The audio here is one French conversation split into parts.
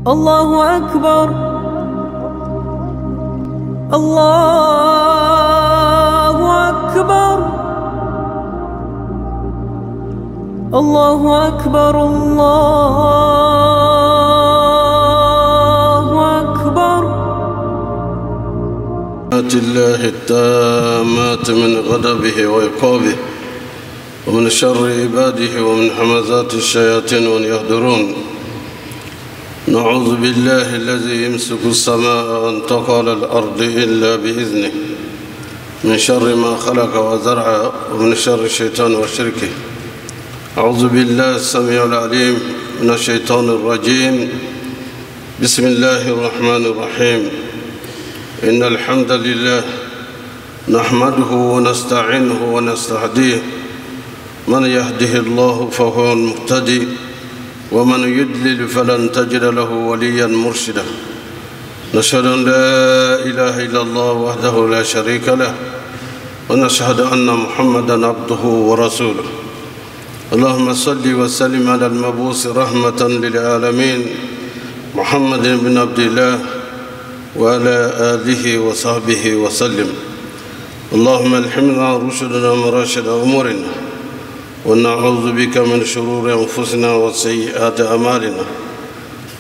الله أكبر الله أكبر الله أكبر الله أكبر. الله التامات من غضبه وعقابه ومن شر عباده ومن همزات الشياطين وأن يهدرون. نعوذ بالله الذي يمسك السماء أن تقع على الأرض إلا بإذنه من شر ما خلق وزرع ومن شر الشيطان وشركه. أعوذ بالله السميع العليم من الشيطان الرجيم. بسم الله الرحمن الرحيم. إن الحمد لله نحمده ونستعينه ونستهديه. من يهده الله فهو المهتدي ومن يضلل فلن تجد له وليا مرشدا. نشهد أن لا إله إلا الله وحده لا شريك له ونشهد أن محمدا عبده ورسوله. اللهم صل وسلم على المبعوث رحمة للعالمين محمد بن عبد الله وعلى آله وصحبه وسلم. اللهم الحمنا رشدنا ومراشد أمورنا ونعوذ بك من شرور أنفسنا وسيئات أعمالنا.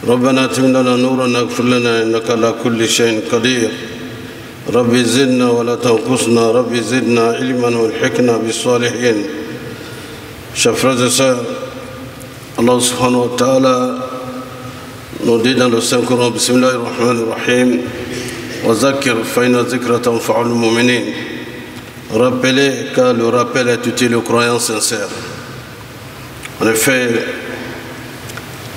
ربنا اتم لنا نورنا اغفر لنا إنك على كل شيء قدير. رب زدنا ولا تنقصنا. رب زدنا علما والحقنا بالصالحين. Chers frères et sœurs, Allah subhanahu wa ta'ala nous dit dans le Saint-Coran, Bismillahir Rahmanir Rahim, wa zakir fa inna zikra tanfa'ul mu'minin. Rappelez, car le rappel est utile aux croyants sincères. En effet,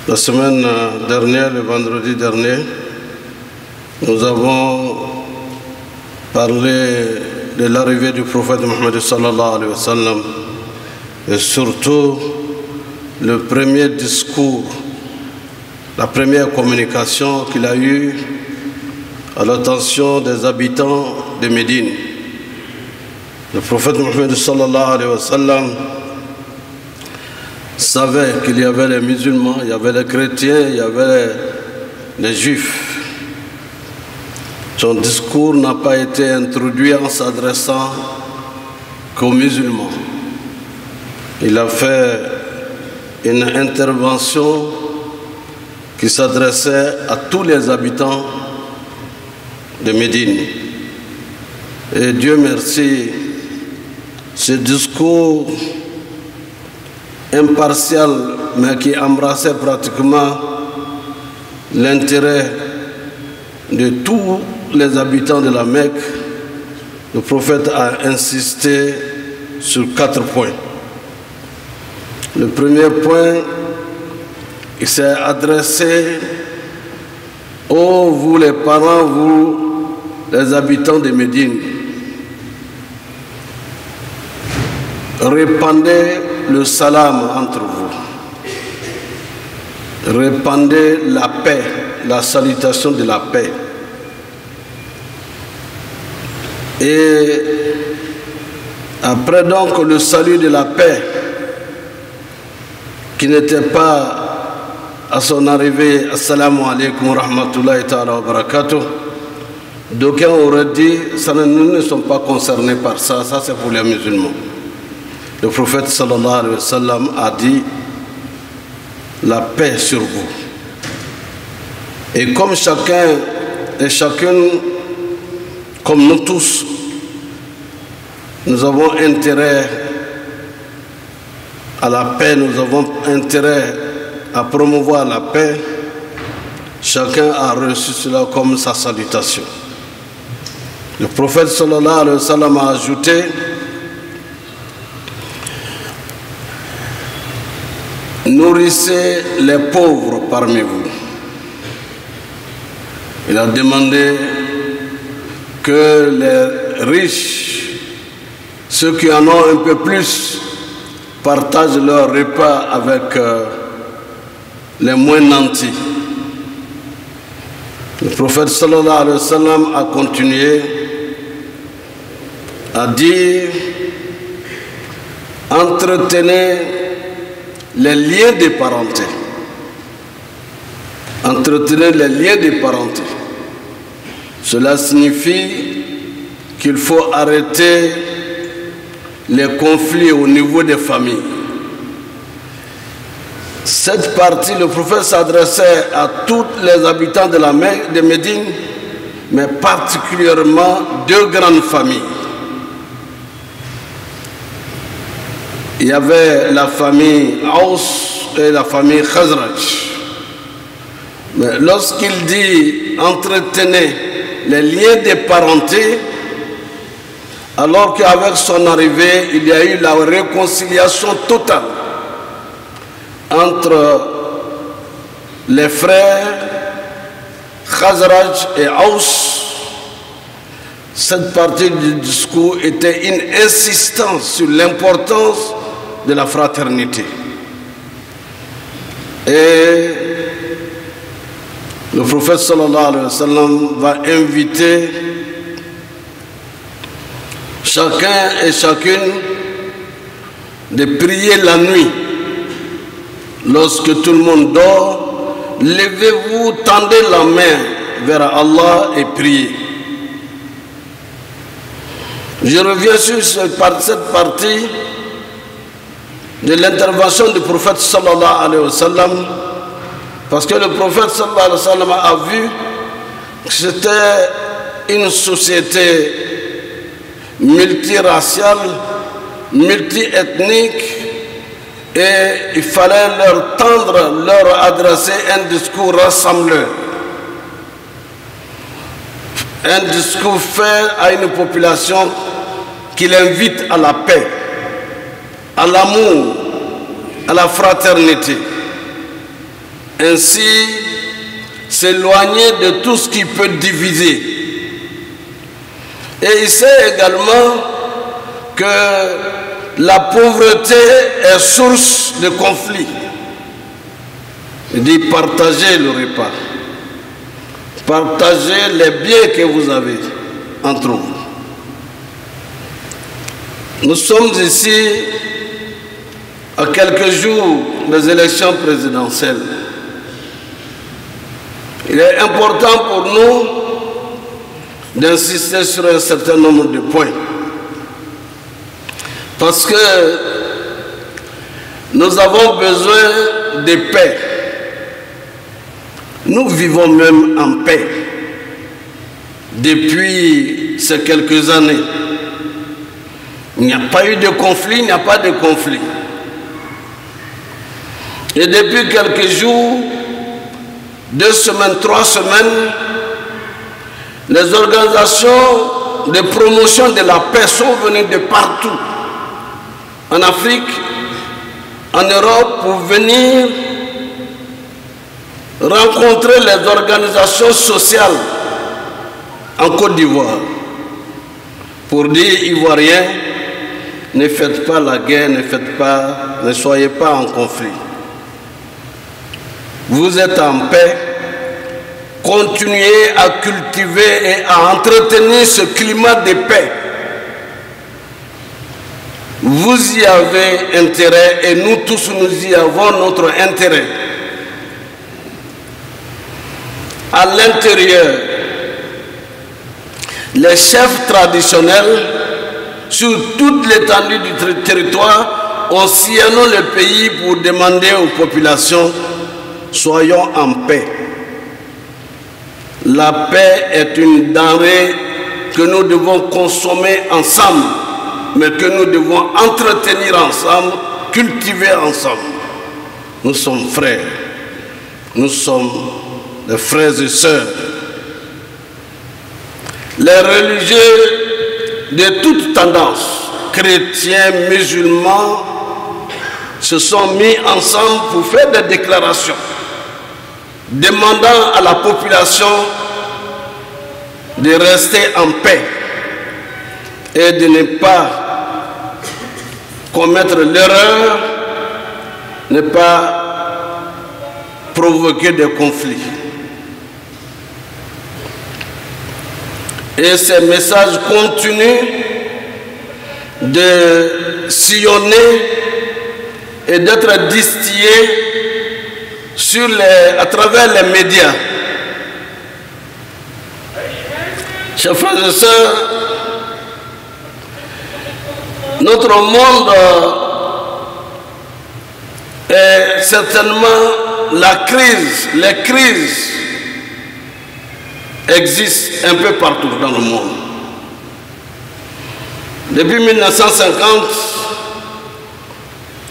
la semaine dernière, le vendredi dernier, nous avons parlé de l'arrivée du prophète Mohammed sallallahu alayhi wa sallam et surtout le premier discours, la première communication qu'il a eue à l'attention des habitants de Médine. Le prophète Mohammed sallallahu alayhi wa sallam savait qu'il y avait les musulmans, il y avait les chrétiens, il y avait les juifs. Son discours n'a pas été introduit en s'adressant qu'aux musulmans. Il a fait une intervention qui s'adressait à tous les habitants de Médine. Et Dieu merci, ce discours impartial, mais qui embrassait pratiquement l'intérêt de tous les habitants de la Mecque, le prophète a insisté sur 4 points. Le premier point, il s'est adressé vous les parents, vous les habitants de Médine. Répandez le salam entre vous. Répandez la paix, la salutation de la paix. Et après donc le salut de la paix, qui n'était pas à son arrivée, assalamu alaikum wa rahmatullahi ta'ala wa barakatuh, d'aucuns auraient dit, nous ne sommes pas concernés par ça, ça c'est pour les musulmans. Le prophète sallallahu alayhi wa sallam a dit, la paix sur vous. Et comme chacun et chacune, comme nous tous, nous avons intérêt à la paix, nous avons intérêt à promouvoir la paix, chacun a reçu cela comme sa salutation. Le prophète sallallahu alayhi wa sallam a ajouté, nourrissez les pauvres parmi vous. Il a demandé que les riches, ceux qui en ont un peu plus, partagent leur repas avec les moins nantis. Le prophète sallallahu alayhi wa sallam a continué à dire, entretenez les liens de parenté Entretenir les liens de parenté. Cela signifie qu'il faut arrêter les conflits au niveau des familles. Cette partie, le prophète s'adressait à tous les habitants de Médine, mais particulièrement deux grandes familles. Il y avait la famille Aus et la famille Khazraj. Mais lorsqu'il dit entretenez les liens de parenté, alors qu'avec son arrivée, il y a eu la réconciliation totale entre les frères Khazraj et Aus. Cette partie du discours était une insistance sur l'importance de la fraternité. Et le prophète sallallahu alayhi wa sallam va inviter chacun et chacune de prier la nuit. Lorsque tout le monde dort, levez-vous, tendez la main vers Allah et priez. Je reviens sur cette partie de l'intervention du prophète sallallahu alayhi wa sallam, parce que le prophète sallallahu alayhi wa sallam a vu que c'était une société multiraciale, multiethnique, et il fallait leur adresser un discours rassembleur, un discours fait à une population qui l'invite à la paix, à l'amour, à la fraternité. Ainsi, s'éloigner de tout ce qui peut diviser. Et il sait également que la pauvreté est source de conflits. Il dit partagez le repas, partagez les biens que vous avez entre vous. Nous sommes ici à quelques jours des élections présidentielles. Il est important pour nous d'insister sur un certain nombre de points. Parce que nous avons besoin de paix. Nous vivons même en paix depuis ces quelques années. Il n'y a pas eu de conflit, il n'y a pas de conflit. Et depuis quelques jours, 2 semaines, 3 semaines, les organisations de promotion de la paix sont venues de partout, en Afrique, en Europe, pour venir rencontrer les organisations sociales en Côte d'Ivoire, pour dire Ivoiriens, ne faites pas la guerre, ne soyez pas en conflit. Vous êtes en paix, continuez à cultiver et à entretenir ce climat de paix. Vous y avez intérêt et nous tous nous y avons notre intérêt. À l'intérieur, les chefs traditionnels sur toute l'étendue du territoire ont sillonné le pays pour demander aux populations: soyons en paix. La paix est une denrée que nous devons consommer ensemble, mais que nous devons entretenir ensemble, cultiver ensemble. Nous sommes frères, nous sommes des frères et sœurs. Les religieux de toute tendance, chrétiens, musulmans, se sont mis ensemble pour faire des déclarations demandant à la population de rester en paix et de ne pas commettre l'erreur, ne pas provoquer des conflits. Et ces messages continuent de sillonner et d'être distillés à travers les médias. Chers frères et sœurs, notre monde est certainement les crises existent un peu partout dans le monde. Depuis 1950,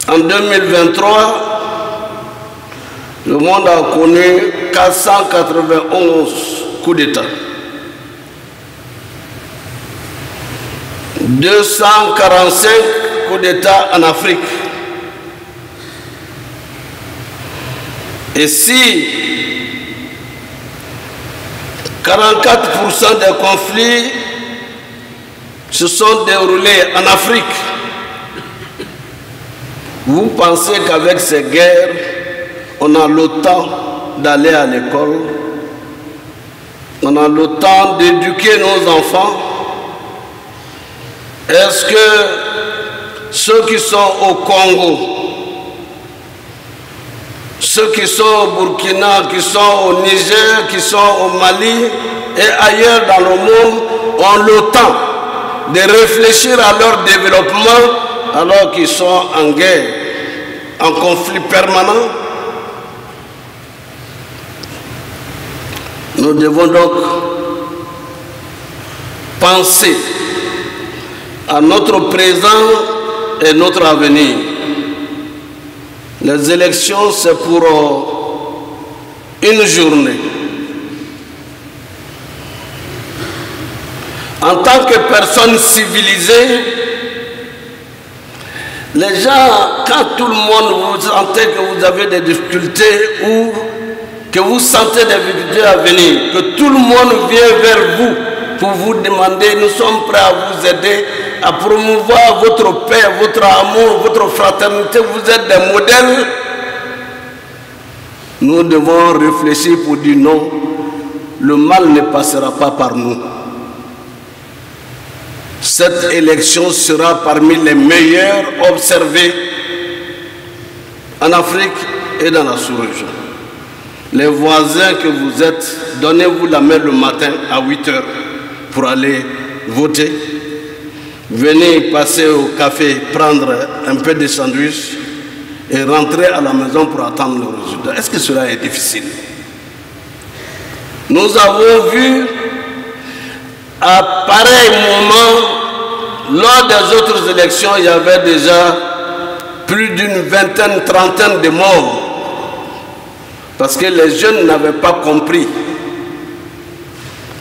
en 2023, le monde a connu 491 coups d'État. 245 coups d'État en Afrique. Et si 44% des conflits se sont déroulés en Afrique, vous pensez qu'avec ces guerres, on a le temps d'aller à l'école, on a le temps d'éduquer nos enfants? Est-ce que ceux qui sont au Congo, ceux qui sont au Burkina, qui sont au Niger, qui sont au Mali et ailleurs dans le monde ont le temps de réfléchir à leur développement alors qu'ils sont en guerre, en conflit permanent? Nous devons donc penser à notre présent et notre avenir. Les élections, c'est pour une journée. En tant que personne civilisée, les gens, quand tout le monde vous sentez que vous avez des difficultés ou que vous sentez des difficultés à venir, que tout le monde vient vers vous pour vous demander, nous sommes prêts à vous aider, à promouvoir votre paix, votre amour, votre fraternité, vous êtes des modèles. Nous devons réfléchir pour dire non, le mal ne passera pas par nous. Cette élection sera parmi les meilleures observées en Afrique et dans la sous-région. Les voisins que vous êtes, donnez-vous la main le matin à 8 h pour aller voter. Venez passer au café, prendre un peu de sandwich et rentrer à la maison pour attendre le résultat. Est-ce que cela est difficile? Nous avons vu à pareil moment, lors des autres élections, il y avait déjà plus d'une vingtaine, trentaine de morts. Parce que les jeunes n'avaient pas compris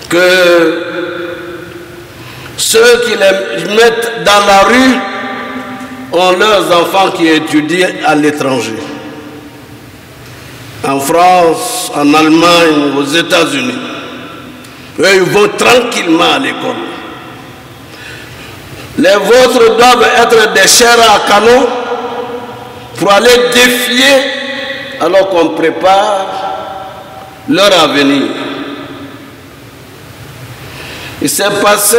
que ceux qui les mettent dans la rue ont leurs enfants qui étudient à l'étranger. En France, en Allemagne, aux États-Unis. Eux, ils vont tranquillement à l'école. Les vôtres doivent être des chairs à canon pour aller défier alors qu'on prépare leur avenir. Il s'est passé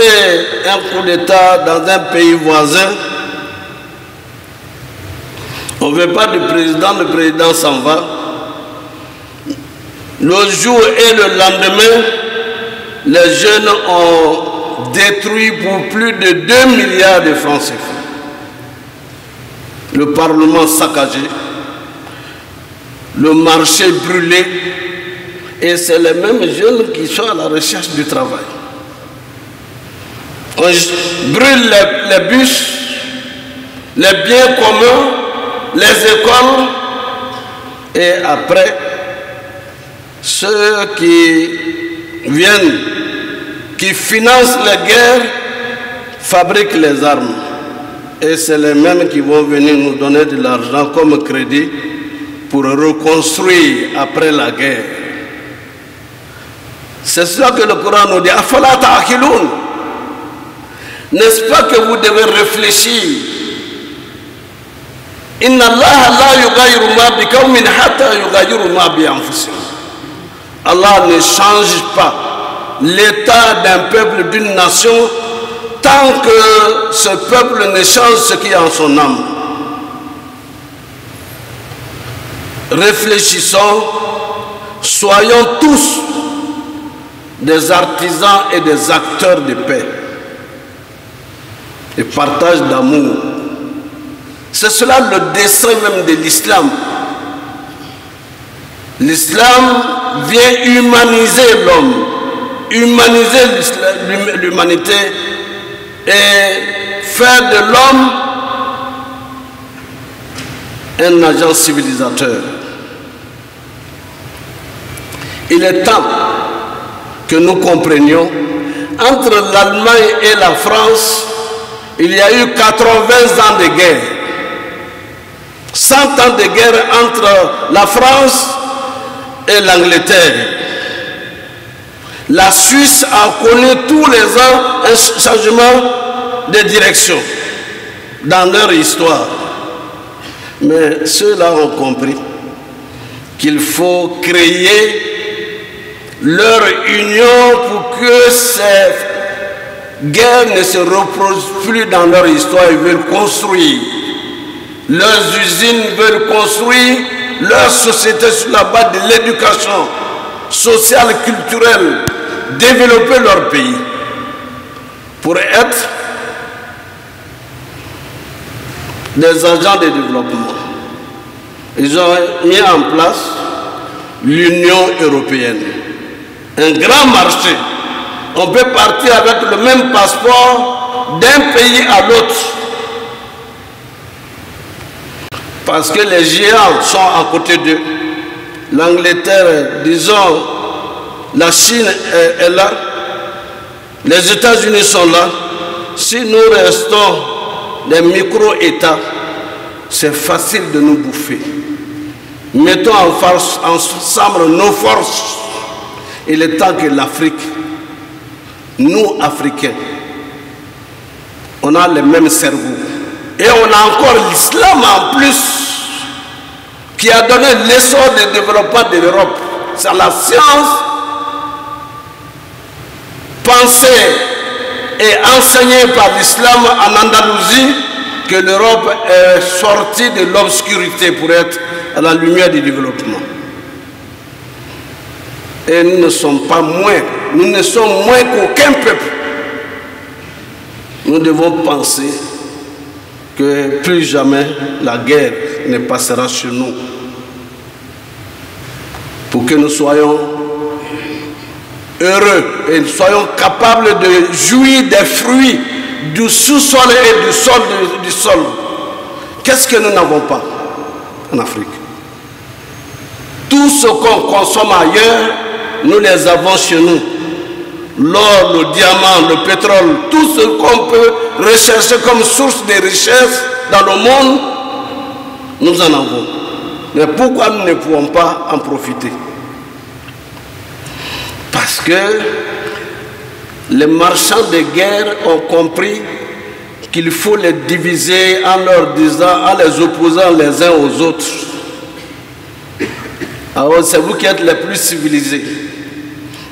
un coup d'État dans un pays voisin. On ne veut pas de président, le président s'en va. Le jour et le lendemain, les jeunes ont détruit pour plus de 2 milliards de francs CFA. Le Parlement saccagé, le marché brûlé, et c'est les mêmes jeunes qui sont à la recherche du travail. On brûle les bus, les biens communs, les écoles, et après, ceux qui viennent, qui financent les guerres, fabriquent les armes. Et c'est les mêmes qui vont venir nous donner de l'argent comme crédit pour reconstruire après la guerre. C'est cela que le Coran nous dit. Afala ta'qiloun. N'est-ce pas que vous devez réfléchir? Inna Allah la yughayyiru ma bi qawmin hatta yughayyiru ma bi anfusihim. Allah ne change pas l'état d'un peuple, d'une nation, tant que ce peuple ne change ce qui est en son âme. réfléchissons, soyons tous des artisans et des acteurs de paix et partage d'amour. C'est cela le dessein même de l'islam. L'islam vient humaniser l'homme, humaniser l'humanité et faire de l'homme un agent civilisateur. Il est temps que nous comprenions, entre l'Allemagne et la France, il y a eu 80 ans de guerre. 100 ans de guerre entre la France et l'Angleterre. La Suisse a connu tous les ans un changement de direction dans leur histoire. Mais ceux-là ont compris qu'il faut créer leur union pour que ces guerres ne se reproduisent plus dans leur histoire. Ils veulent construire leurs usines, veulent construire leur société sur la base de l'éducation sociale, culturelle, développer leur pays pour être des agents de développement. Ils ont mis en place l'Union européenne, un grand marché. On peut partir avec le même passeport d'un pays à l'autre. Parce que les géants sont à côté d'eux. L'Angleterre, disons, la Chine est là. Les États-Unis sont là. Si nous restons des micro-États, c'est facile de nous bouffer. Mettons ensemble nos forces. Il est temps que l'Afrique, nous Africains, on a le même cerveau. Et on a encore l'islam en plus, qui a donné l'essor de développement de l'Europe. C'est la science pensée et enseignée par l'islam en Andalousie que l'Europe est sortie de l'obscurité pour être à la lumière du développement. Et nous ne sommes pas moins, nous ne sommes moins qu'aucun peuple. Nous devons penser que plus jamais la guerre ne passera sur nous. Pour que nous soyons heureux et soyons capables de jouir des fruits du sous-sol et du sol. Qu'est-ce que nous n'avons pas en Afrique? Tout ce qu'on consomme ailleurs, nous les avons chez nous. L'or, le diamant, le pétrole, tout ce qu'on peut rechercher comme source de richesse dans le monde, nous en avons. Mais pourquoi nous ne pouvons pas en profiter? Parce que les marchands de guerre ont compris qu'il faut les diviser en leur disant, en les opposant les uns aux autres. Alors c'est vous qui êtes les plus civilisés.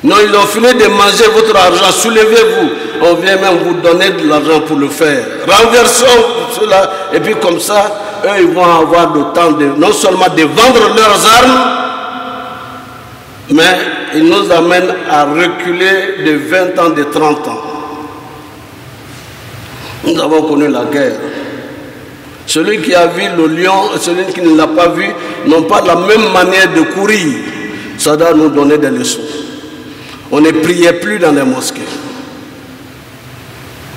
Non, ils ont fini de manger votre argent, soulevez-vous. On vient même vous donner de l'argent pour le faire. Renversons cela, et puis comme ça, eux, ils vont avoir le temps de, non seulement de vendre leurs armes, mais ils nous amènent à reculer de 20 ans, de 30 ans. Nous avons connu la guerre. Celui qui a vu le lion et celui qui ne l'a pas vu n'ont pas la même manière de courir. Ça doit nous donner des leçons. On ne priait plus dans les mosquées.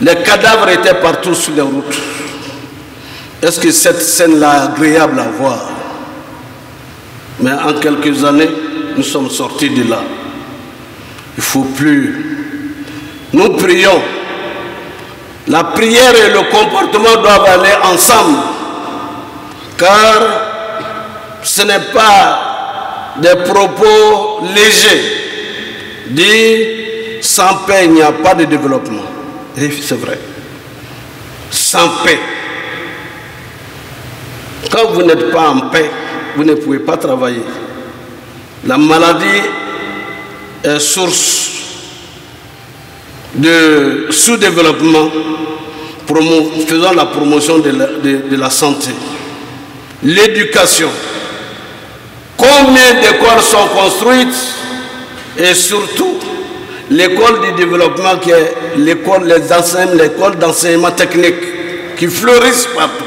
Les cadavres étaient partout sur les routes. Est-ce que cette scène-là est agréable à voir? Mais en quelques années, nous sommes sortis de là. Il ne faut plus. Nous prions. La prière et le comportement doivent aller ensemble. Car ce n'est pas des propos légers. Dit, sans paix, il n'y a pas de développement. Et c'est vrai. Sans paix. Quand vous n'êtes pas en paix, vous ne pouvez pas travailler. La maladie est source de sous-développement, faisant la promotion de la santé. L'éducation Combien d'écoles sont construites et surtout l'école du développement qui est l'école d'enseignement technique qui fleurissent partout.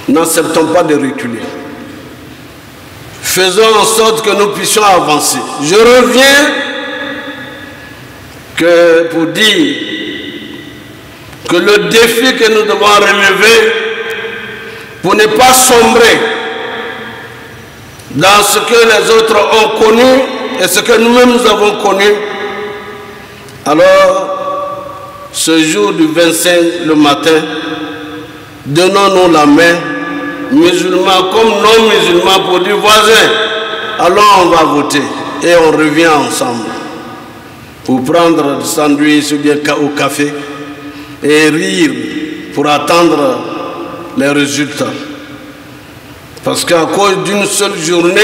N'acceptons pas de reculer. Faisons en sorte que nous puissions avancer. Je reviens pour dire que le défi que nous devons relever pour ne pas sombrer dans ce que les autres ont connu et ce que nous-mêmes nous avons connu, alors ce jour du 25 le matin, donnons-nous la main, musulmans comme non-musulmans, pour dire voisins, alors on va voter et on revient ensemble pour prendre du sandwich ou bien au café et rire pour attendre les résultats. Parce qu'à cause d'une seule journée,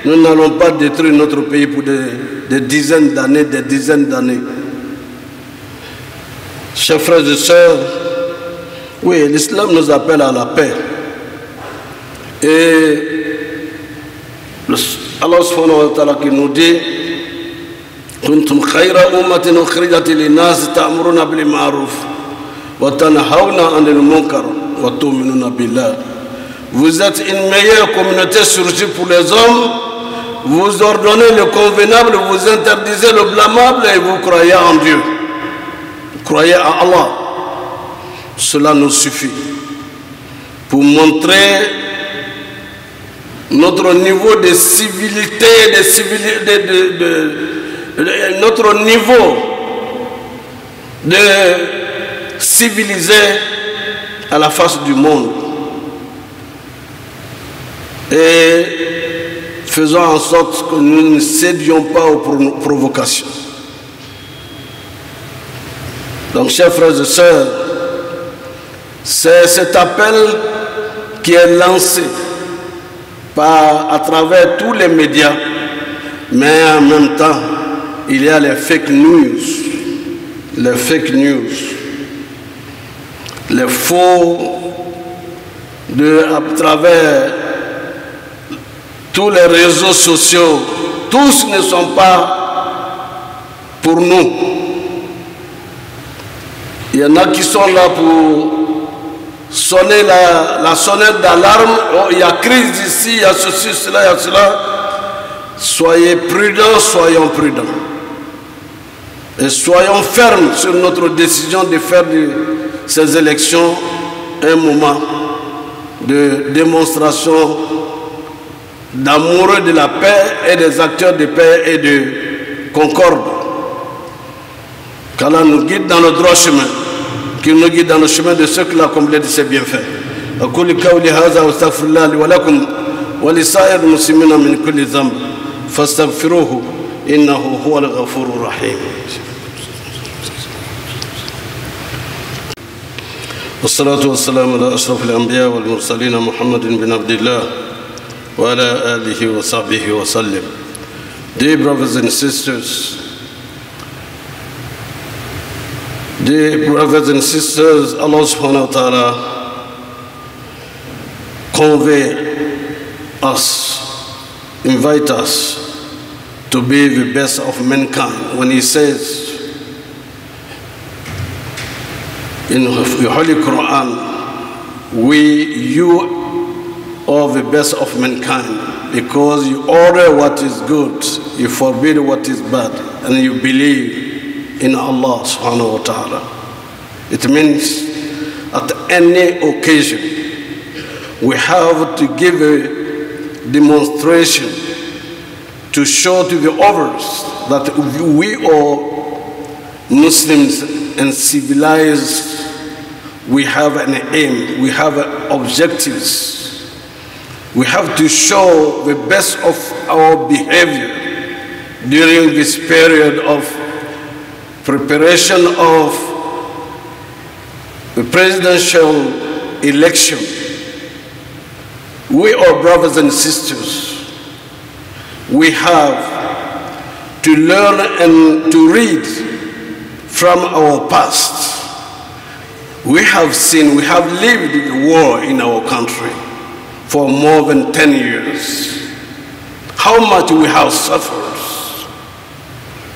nous n'allons pas détruire notre pays pour des dizaines d'années, Chers frères et sœurs, oui, l'islam nous appelle à la paix. Et Allah subhanahu wa ta'ala qui nous dit Kuntum khayra ummatin ukhrijat lin-nas ta'muruna bil ma'ruf wa tanhauna 'anil munkar wa tu'minuna billah. Vous êtes une meilleure communauté surgie pour les hommes. Vous ordonnez le convenable, vous interdisez le blâmable et vous croyez en Dieu. Vous croyez en Allah. Cela nous suffit pour montrer notre niveau de civilité, notre niveau de civilisé à la face du monde. Et faisons en sorte que nous ne cédions pas aux provocations. Donc, chers frères et sœurs, c'est cet appel qui est lancé à travers tous les médias, mais en même temps, il y a les fake news, les faux à travers tous les réseaux sociaux. Tous ne sont pas pour nous. Il y en a qui sont là pour sonner la sonnette d'alarme. Oh, il y a crise ici, il y a ceci, cela, il y a cela. Soyez prudents, soyons prudents. Et soyons fermes sur notre décision de faire de ces élections un moment de démonstration d'amoureux de la paix et des acteurs de paix et de concorde. Qu'Allah nous guide dans le droit chemin, qu'il nous guide dans le chemin de ceux qui l'ont comblé de ses bienfaits. أقول قولي هذا واستغفر الله لي ولكم ولسائر المسلمين من كل ذنب فاستغفروه إنه هو الغفور الرحيم. والصلاة والسلام على أشرف الأنبياء والمرسلين محمد بن عبد الله وعلى آله وصحبه وسلم. Dear brothers and sisters, Allah subhanahu wa ta'ala convey us, invite us to be the best of mankind when he says in the Holy Quran, you are the best of mankind because you order what is good, you forbid what is bad, and you believe in Allah subhanahu wa ta'ala. It means at any occasion we have to give a demonstration to show to the others that we are Muslims and civilized. We have an aim, we have objectives. We have to show the best of our behavior during this period of preparation of the presidential election. We are brothers and sisters. We have to learn and to read from our past. We have seen, we have lived the war in our country for more than 10 years. How much we have suffered.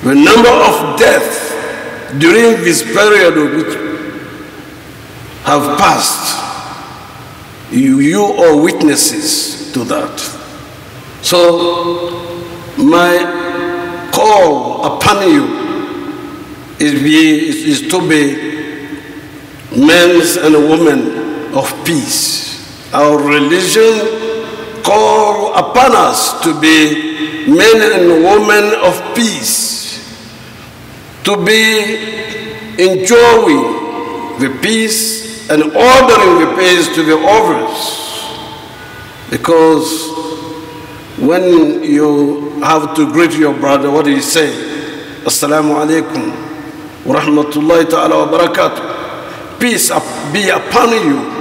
The number of deaths during this period which have passed, you are witnesses to that. So my call upon you is to be men and women of peace. Our religion calls upon us to be men and women of peace, to be enjoying the peace and ordering the peace to the others. Because when you have to greet your brother, what do you say? Assalamu alaikum wa rahmatullahi ta'ala wa barakatuh. Peace be upon you.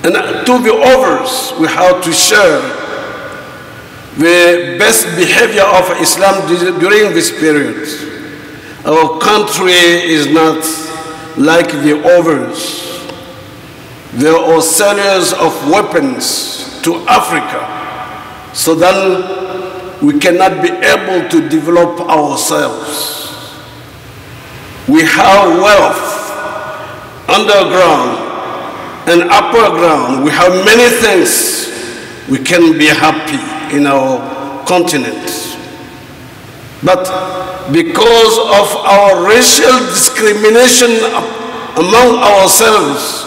And to the others, we have to share the best behavior of Islam during this period. Our country is not like the others. There are sellers of weapons to Africa, so then we cannot be able to develop ourselves. We have wealth underground and upper ground. We have many things. We can be happy in our continent. But because of our racial discrimination among ourselves,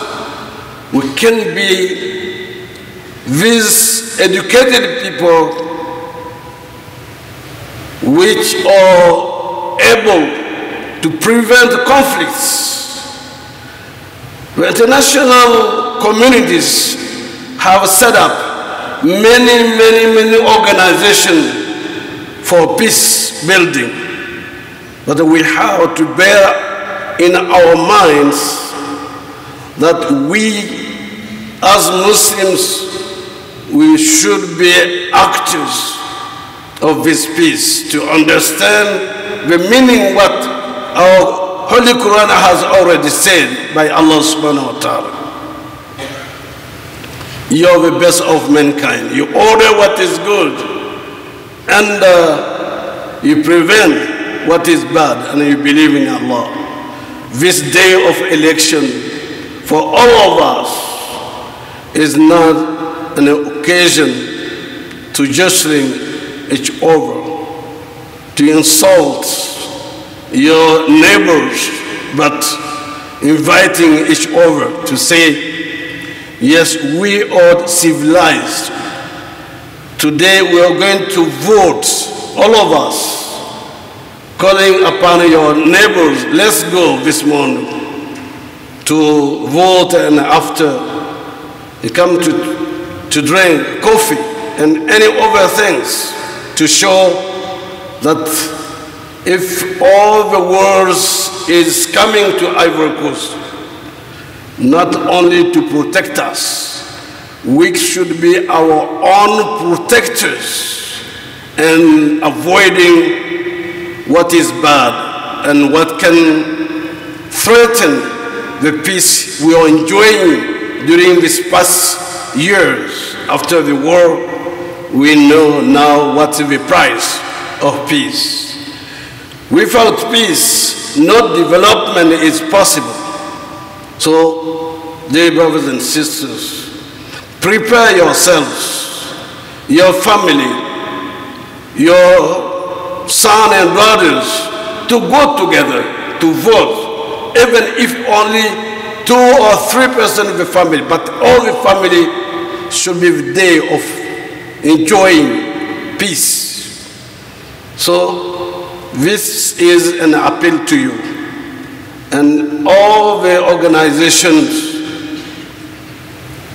we can be these educated people which are able to prevent conflicts. The international communities have set up many organizations for peace building. But we have to bear in our minds that we as Muslims, we should be actors of this peace, to understand the meaning what our Holy Quran has already said by Allah subhanahu wa ta'ala. You are the best of mankind. You order what is good and you prevent what is bad, and you believe in Allah. This day of election for all of us is not an occasion to jostling each other, to insult your neighbors, but inviting each other to say, yes, we are civilized. Today we are going to vote, all of us, calling upon your neighbors, let's go this morning to vote, and after you come to drink coffee and any other things to show that if all the world is coming to Ivory Coast, not only to protect us, we should be our own protectors and avoiding what is bad and what can threaten the peace we are enjoying during these past years. After the war, we know now what's the price of peace. Without peace, no development is possible. So, dear brothers and sisters, prepare yourselves, your family, your sons and brothers, to go together to vote, even if only 2 or 3% of the family, but all the family should be the day of enjoying peace. So this is an appeal to you, and all the organizations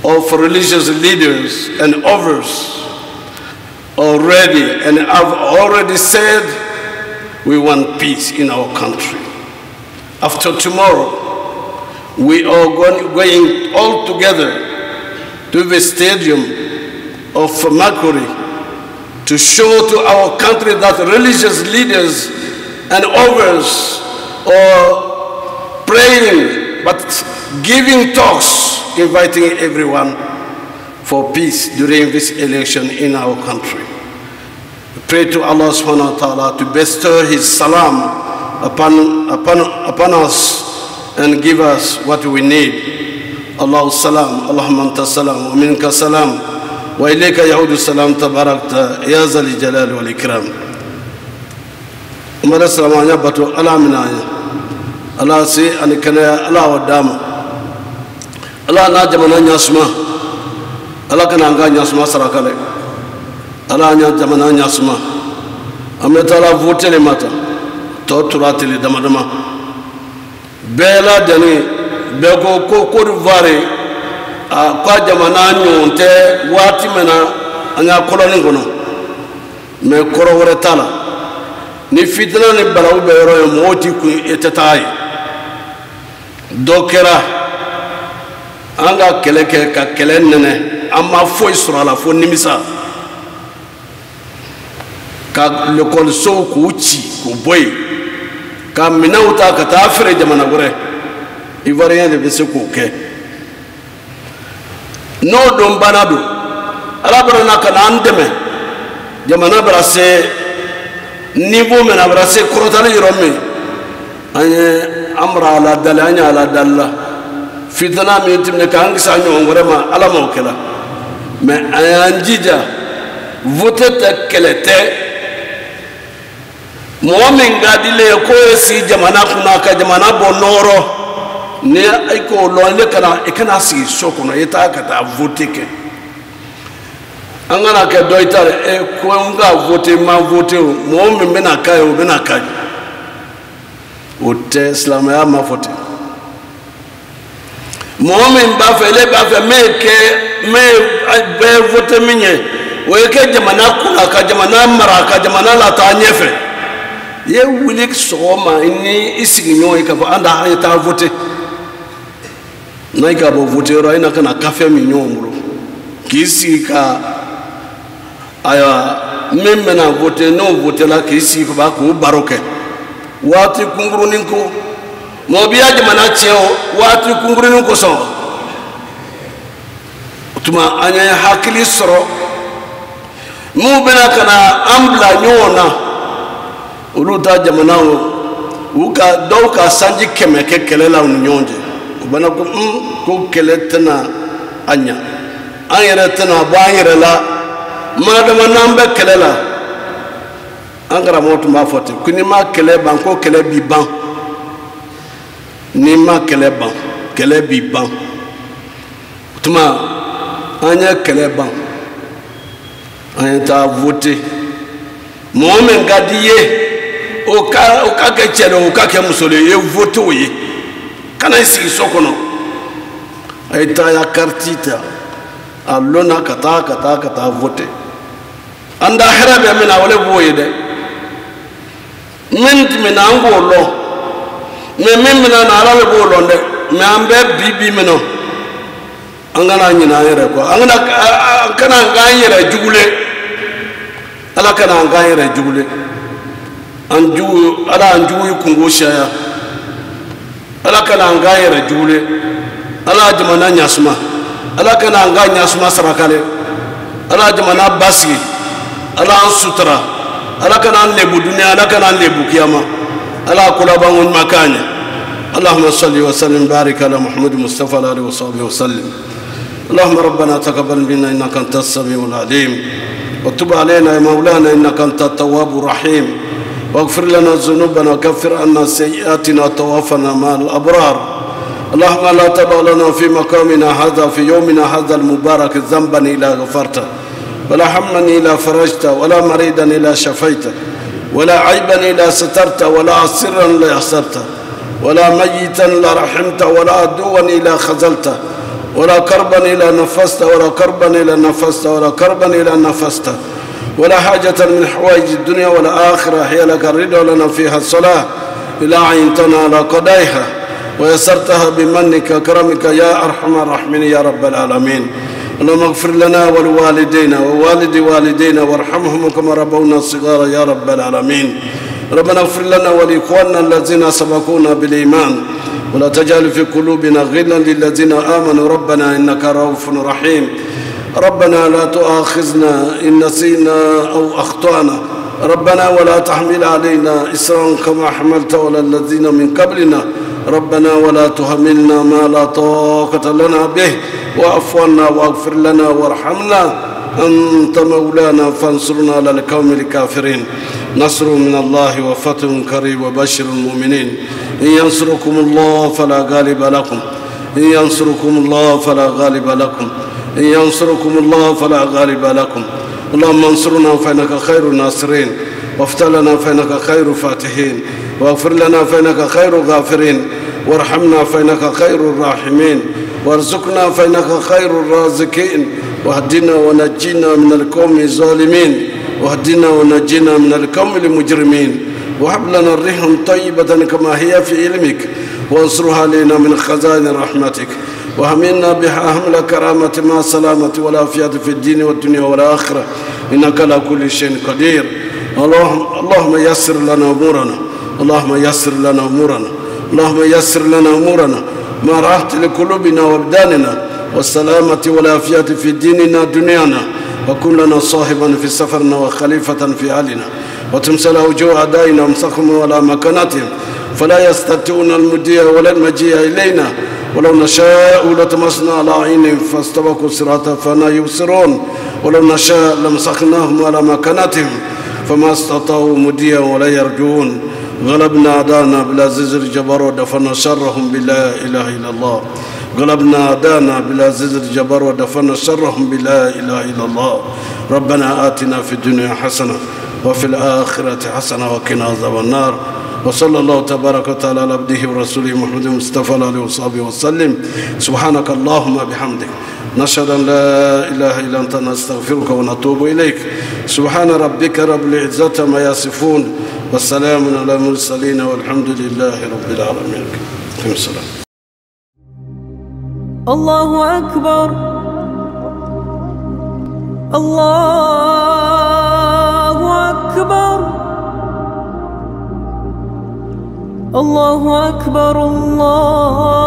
of religious leaders and others already, and I've already said we want peace in our country. After tomorrow, we are going all together to the stadium of Makuri to show to our country that religious leaders and others are praying, but giving talks, inviting everyone for peace during this election in our country. We pray to Allah subhanahu wa ta'ala to bestow His salam upon us and give us what we need. Allahu salam, Allahumma anta salam, wa minka salam, wa ilayka yaudu salam, tabarakta, ya zal jalal wal ikram. Umar salam anya batu ala minaya, ala si anikana ala wadama, ala na jamana nyasma, ala kana anga nyasma sarakale, ala anya jamana nyasma, ametala vote le mata, to turati le damadama. Bela dani beko ko Côte d'Ivoire a kwa jamana nyonte wati mena anya koloni ngono me koro wore tala ni fitna ni balaw be yoro moti ku etetai dokera anga keleke ka kelen nene amma foy surala fo nimisa ka le kol so ku uchi ku boy ka minauta ka tafere jamana gore Ivoirien de bese kuke no dom banado ala barana kana andeme jamana brase niveau mena brase korotale yoromme anye amra ala dalanya ala dalla fitna mi timne kan gisa nyo ngorema ala mokela mais anjija vote te kelete momin gadile ko si jamana kuna ka jamana bonoro ne ay ko lonle kana e kana si sokono eta kata voter ke angana ke doitare e ko nga voter ma voter mo me mena kay o mena kay o te islam ya ma voter mo me ba fe me ke me be voter minye o ke jamana kuna ka jamana mara ka jamana la ta nyefe ye wulik soma ni isiginyo e ka anda ha ta voter naika bo votero ina kana kafe minyombro kisi ka aya memme na vote no votela kisi ko ba ko baroke wati kunguru ninko mo biya jamana cheo wati kunguru ninko so tuma anya hakili soro mu bena kana ambla nyona uluta jamana uka doka sanji kemeke kelela unyonje bana ko keletna anya ayere tana bayere la madama nambe kelela angara motu ma fote kuni ma kele ban ko kele bi ban ni ma kele ban kele bi ban tuma anya kele ban anya ta voter momen gadiye o ka ke chelo o ka ke musole e voter oye kana isi sokono aita ya kartita allona kata vote anda herabe amena wale boyede mint mena ngolo me memena na ala bo londe me ambe bibi meno angana nyina yere ko angana kana ngayere jugule ala kana ngayere jugule anju ala anju kungo shaya ala kana ngayere jugule ala jamana nyasma ala kana nganya nyasma sarakale ala jamana basi ala sutra ala kana lebu dunya ala kana lebu kiyama ala kula bangun makanya اللهم صل وسلم بارك على محمد مصطفى عليه وصحبه وسلم اللهم ربنا تقبل منا انك انت السميع العليم وتب علينا يا مولانا انك انت التواب الرحيم واغفر لنا ذنوبنا وكفر عنا سيئاتنا وتوفنا مع الابرار اللهم لا تدع لنا في مقامنا هذا في يومنا هذا المبارك ذنبا الا غفرته ولا هما الا فرجته ولا مريضا الا شفيته ولا عيبا الا سترته ولا سرا الا يسرته ولا ميتا الا رحمته ولا عدوا الا خذلته ولا كربا الا نفسته ولا كربا الا نفسته ولا كربا الا نفسته ولا حاجة من حوائج الدنيا والآخرة هي لك الرضا ولنا فيها الصلاة إلا عينتنا على قضائها ويسرتها بمنك وكرمك يا أرحم الراحمين يا رب العالمين اللهم اغفر لنا ولوالدينا ووالد والدينا وارحمهم كما ربونا صغارا يا رب العالمين ربنا اغفر لنا ولإخواننا الذين سبقونا بالإيمان ولا تجعل في قلوبنا غلا للذين آمنوا ربنا إنك رؤوف رحيم ربنا لا تؤاخذنا إن نسينا أو أخطأنا ربنا ولا تحمل علينا إصرا كما حملت على الذين من قبلنا ربنا ولا تحملنا ما لا طاقة لنا به واعف عنا واغفر لنا وارحمنا أنت مولانا فانصرنا على القوم الكافرين نصر من الله وفتح قريب وبشر المؤمنين إن ينصركم الله فلا غالب لكم إن ينصركم الله فلا غالب لكم إن ينصركم الله فلا غالب لكم اللهم انصرنا فإنك خير الناصرين وافتح لنا فإنك خير الفاتحين واغفر لنا فإنك خير الغافرين وارحمنا فإنك خير الراحمين وارزقنا فإنك خير الرازقين واهدنا ونجينا من القوم الظالمين واهدنا ونجينا من القوم المجرمين وهب لنا الريح طيبة كما هي في علمك وانصرها علينا من خزائن رحمتك وهمنا بها حمل كرامة مع سلامة والعافية في الدين والدنيا والآخرة إنك على كل شيء قدير اللهم يسر لنا أمورنا اللهم يسر لنا أمورنا اللهم يسر لنا أمورنا ما راحت لقلوبنا وابداننا والسلامة والعافية في ديننا دنيانا وكن لنا صاحبا في سفرنا وخليفة في أهلنا وتمسل وجوه أعدائنا وامسخهم ولا مكانتهم فلا يستطيعون المدية ولا المجيء إلينا ولو نشاء لتمسنا على عينهم فاستبقوا الصراط فلا يبصرون ولو نشاء لمسخناهم على مكانتهم فما استطاعوا مديا ولا يرجون غلبنا أعداءنا بالعزيز الجبار ودفنا شرهم بلا إله إلا الله غلبنا أعداءنا بالعزيز الجبار ودفنا شرهم بلا إله إلا الله ربنا آتنا في الدنيا حسنة وفي الآخرة حسنة وقنا عذاب النار وصلى الله تبارك وتعالى على عبده ورسوله محمد المصطفى عليه وصحبه وسلم سبحانك اللهم بحمدك نشهد أن لا إله إلا أنت نستغفرك ونتوب إليك سبحان ربك رب العزة ما يصفون والسلام على المرسلين والحمد لله رب العالمين. السلام. الله أكبر الله أكبر الله أكبر الله